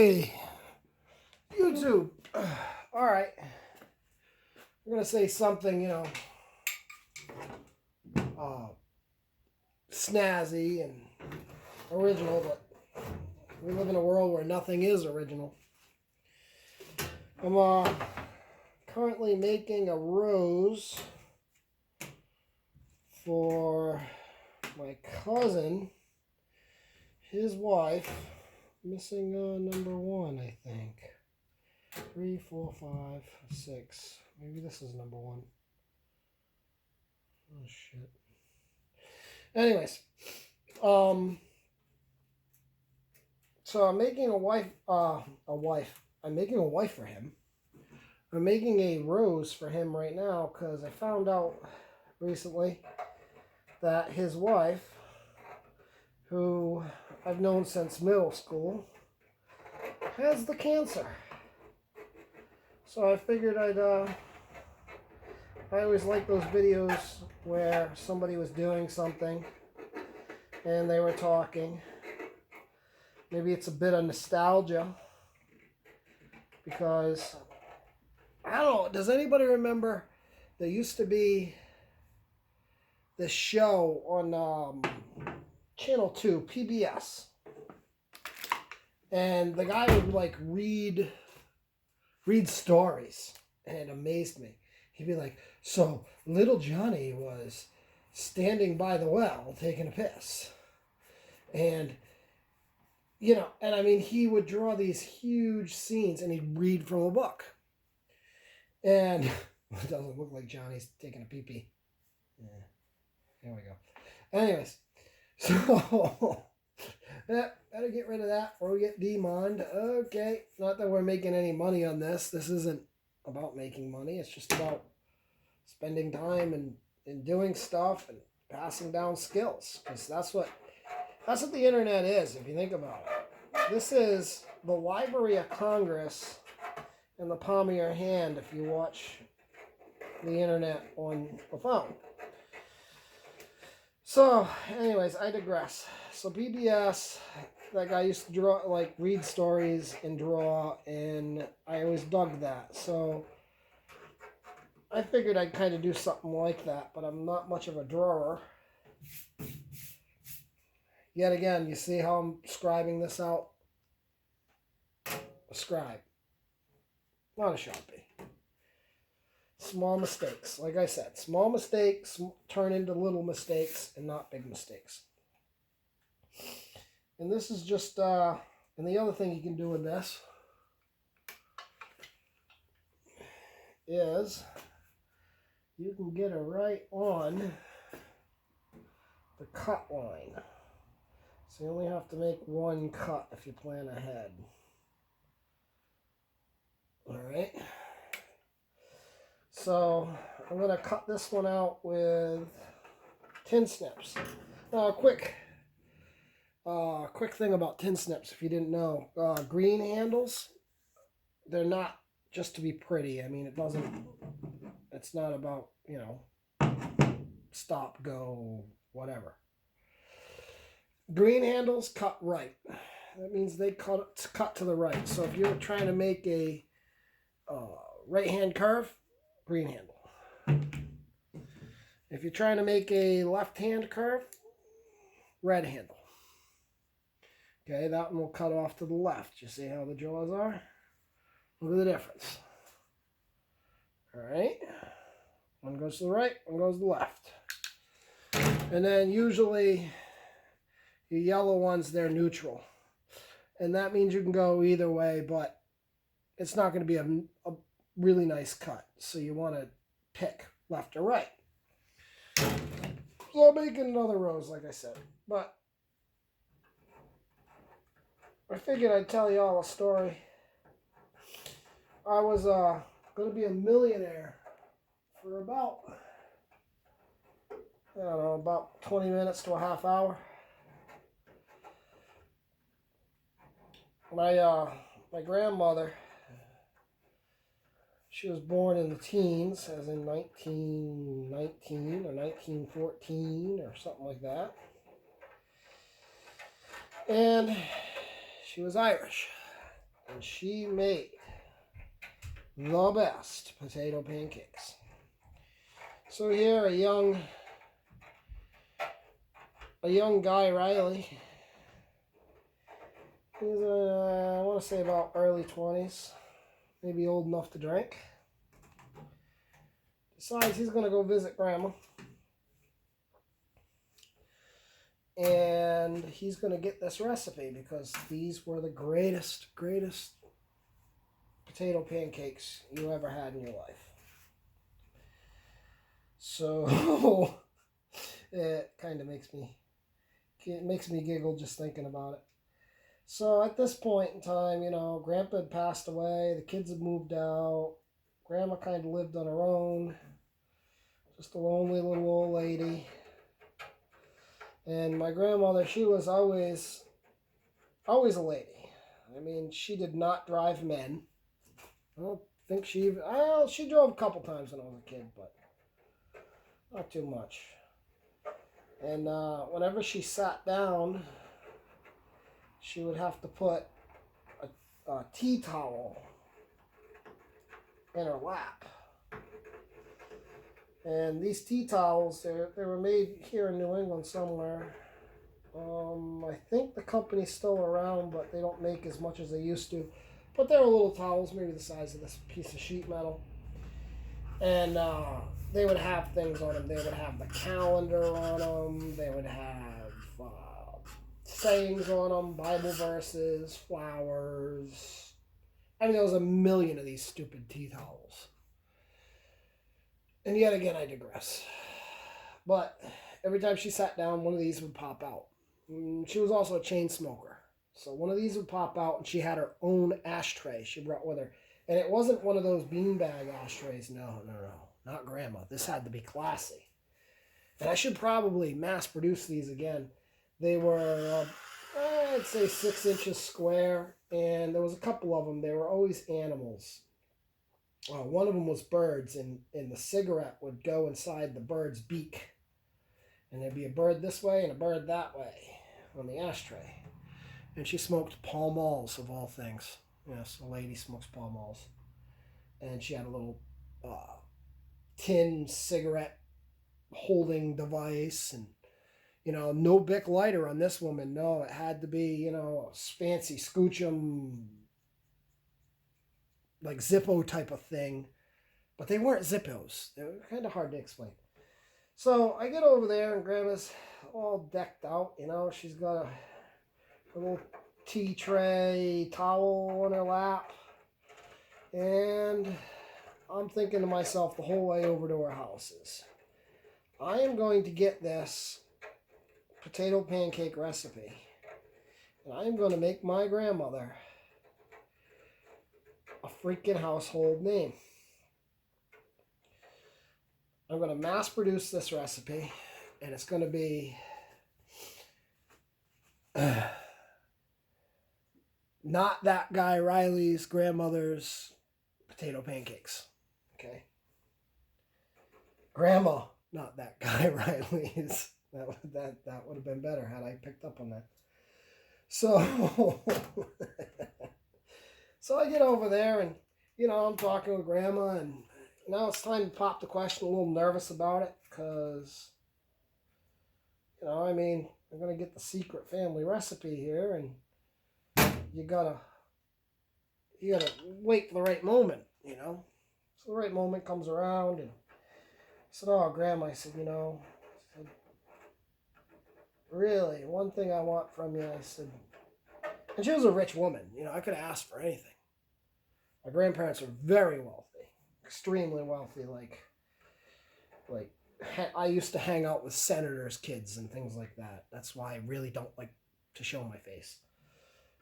Hey, YouTube. All right. I'm going to say something, snazzy and original, but we live in a world where nothing is original. I'm currently making a rose for my cousin, his wife, missing number one, I think. 3, 4, 5, 6. Maybe this is number one. Oh shit. Anyways, so I'm making I'm making a wife for him. I'm making a rose for him right now because I found out recently that his wife, who I've known since middle school, has the cancer. So I figured I always like those videos where somebody was doing something and they were talking. Maybe it's a bit of nostalgia because, I don't know, does anybody remember there used to be this show on Channel 2, PBS, and the guy would like read stories, and it amazed me. He'd be like, so little Johnny was standing by the well taking a piss. And, and I mean, he would draw these huge scenes and he'd read from a book. And it doesn't look like Johnny's taking a pee-pee. Yeah, there we go. Anyways, so better get rid of that or we get demonned. Okay, not that we're making any money on this. This isn't about making money. It's just about spending time and doing stuff and passing down skills, because that's what the internet is, if you think about it. This is the Library of Congress in the palm of your hand if you watch the internet on the phone. So anyways, I digress. So PBS, that guy used to draw, like read stories and draw, and I always dug that. So I figured I'd kind of do something like that, but I'm not much of a drawer. Yet again, you see how I'm scribing this out? A scribe, not a Sharpie. Small mistakes. Like I said, small mistakes turn into little mistakes and not big mistakes. And this is just, and the other thing you can do with this is you can get it right on the cut line. So you only have to make one cut if you plan ahead. Alright. So I'm going to cut this one out with tin snips. Now quick thing about tin snips, if you didn't know. Green handles, they're not just to be pretty. I mean, it's not about, stop, go, whatever. Green handles cut right. That means they cut to the right. So if you're trying to make a right-hand curve, green handle. If you're trying to make a left-hand curve, red handle. Okay, that one will cut off to the left. You see how the jaws are? Look at the difference. All right. One goes to the right, one goes to the left. And then usually your yellow ones, they're neutral. And that means you can go either way, but it's not going to be a really nice cut. So you want to pick left or right. So I'm making another rose, like I said. But I figured I'd tell you all a story. I was going to be a millionaire for about, I don't know, about 20 minutes to a half hour. My grandmother, she was born in the teens, as in 1919 or 1914 or something like that. And she was Irish. And she made the best potato pancakes. So here, a young guy, Riley. He's, I want to say about early 20s, maybe old enough to drink. Decides he's going to go visit Grandma. And he's going to get this recipe because these were the greatest potato pancakes you ever had in your life. So it kind of makes me giggle just thinking about it. So at this point in time, Grandpa had passed away, the kids had moved out, Grandma kind of lived on her own, just a lonely little old lady. And my grandmother, she was always a lady. I mean, she did not drive men. I don't think she drove a couple times when I was a kid, but not too much. And whenever she sat down, she would have to put a tea towel in her lap. And these tea towels, they were made here in New England somewhere. I think the company's still around, but they don't make as much as they used to. But they were little towels, maybe the size of this piece of sheet metal. And they would have things on them. They would have the calendar on them. They would have sayings on them, Bible verses, flowers. I mean, there was a million of these stupid tea towels. And yet again, I digress. But every time she sat down, one of these would pop out. She was also a chain smoker. So one of these would pop out, and she had her own ashtray she brought with her. And it wasn't one of those beanbag ashtrays. No. Not Grandma. This had to be classy. And I should probably mass produce these again. They were, I'd say 6 inches square. And there was a couple of them. They were always animals. One of them was birds, and the cigarette would go inside the bird's beak. And there'd be a bird this way and a bird that way on the ashtray. And she smoked Pall Malls, of all things. Yes, a lady smokes Pall Malls. And she had a little tin cigarette holding device. And, no Bic lighter on this woman. No, it had to be, a fancy Scoochum, like Zippo type of thing. But they weren't Zippos. They were kind of hard to explain. So I get over there, and Grandma's all decked out. She's got a little tea tray, towel on her lap. And I'm thinking to myself the whole way over to her house is, I am going to get this potato pancake recipe. And I am going to make my grandmother a freaking household name. I'm going to mass produce this recipe, and it's going to be not that guy Riley's grandmother's potato pancakes. Okay? Grandma, not that guy Riley's. That would have been better had I picked up on that. So so I get over there, and I'm talking with Grandma, and now it's time to pop the question. A little nervous about it because I'm going to get the secret family recipe here, and you gotta wait for the right moment, So the right moment comes around, and I said, "Oh, Grandma," I said, really, one thing I want from you," I said, and she was a rich woman, I could have asked for anything. My grandparents are very wealthy, extremely wealthy, like I used to hang out with senators' kids and things like that. That's why I really don't like to show my face.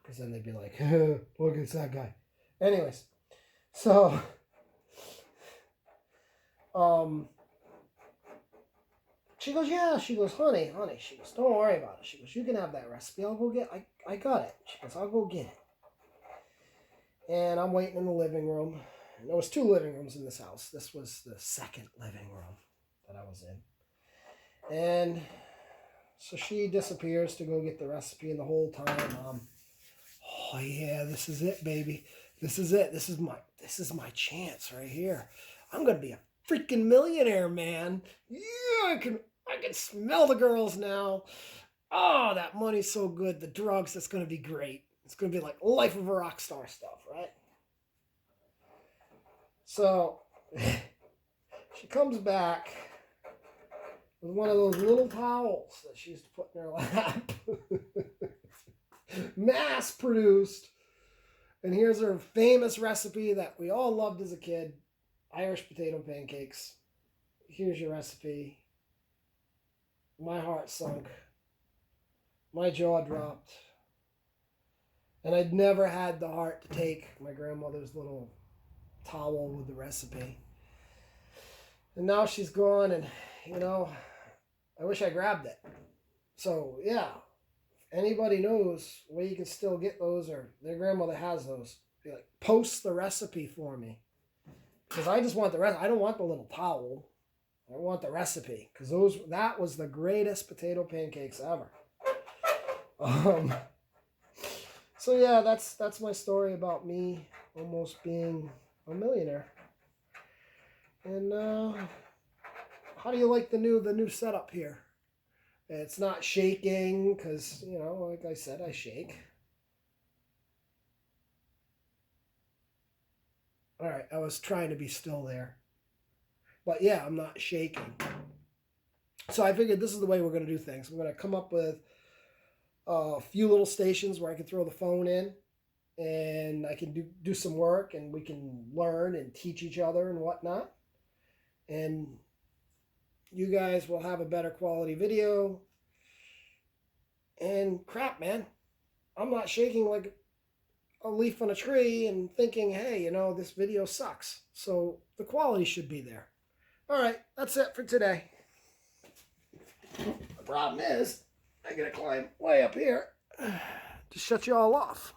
Because then they'd be like, look, it's that guy. Anyways, so, she goes, yeah, she goes, honey, she goes, don't worry about it. She goes, you can have that recipe. I'll go get, I got it. She goes, I'll go get it. And I'm waiting in the living room. And there was 2 living rooms in this house. This was the second living room that I was in. And so she disappears to go get the recipe, and the whole time oh yeah, this is it, baby. This is it. This is my chance right here. I'm gonna be a freaking millionaire, man. Yeah, I can smell the girls now. Oh, that money's so good. The drugs, that's gonna be great. It's gonna be like life of a rock star stuff, right? So she comes back with one of those little towels that she used to put in her lap. Mass produced. And here's her famous recipe that we all loved as a kid. Irish potato pancakes. Here's your recipe. My heart sunk. My jaw dropped. And I'd never had the heart to take my grandmother's little towel with the recipe. And now she's gone, and I wish I grabbed it. So yeah, if anybody knows where you can still get those, or their grandmother has those, be like, post the recipe for me, because I just want the rest. I don't want the little towel. I want the recipe, because that was the greatest potato pancakes ever. So yeah, that's my story about me almost being a millionaire. And how do you like the new setup here? It's not shaking because, like I said, I shake. All right, I was trying to be still there. But yeah, I'm not shaking. So I figured this is the way we're going to do things. We're going to come up with a few little stations where I can throw the phone in, and I can do some work, and we can learn and teach each other and whatnot. And you guys will have a better quality video. And crap, man, I'm not shaking like a leaf on a tree and thinking, hey, this video sucks. So the quality should be there. All right, that's it for today. The problem is, I gotta climb way up here to shut you all off.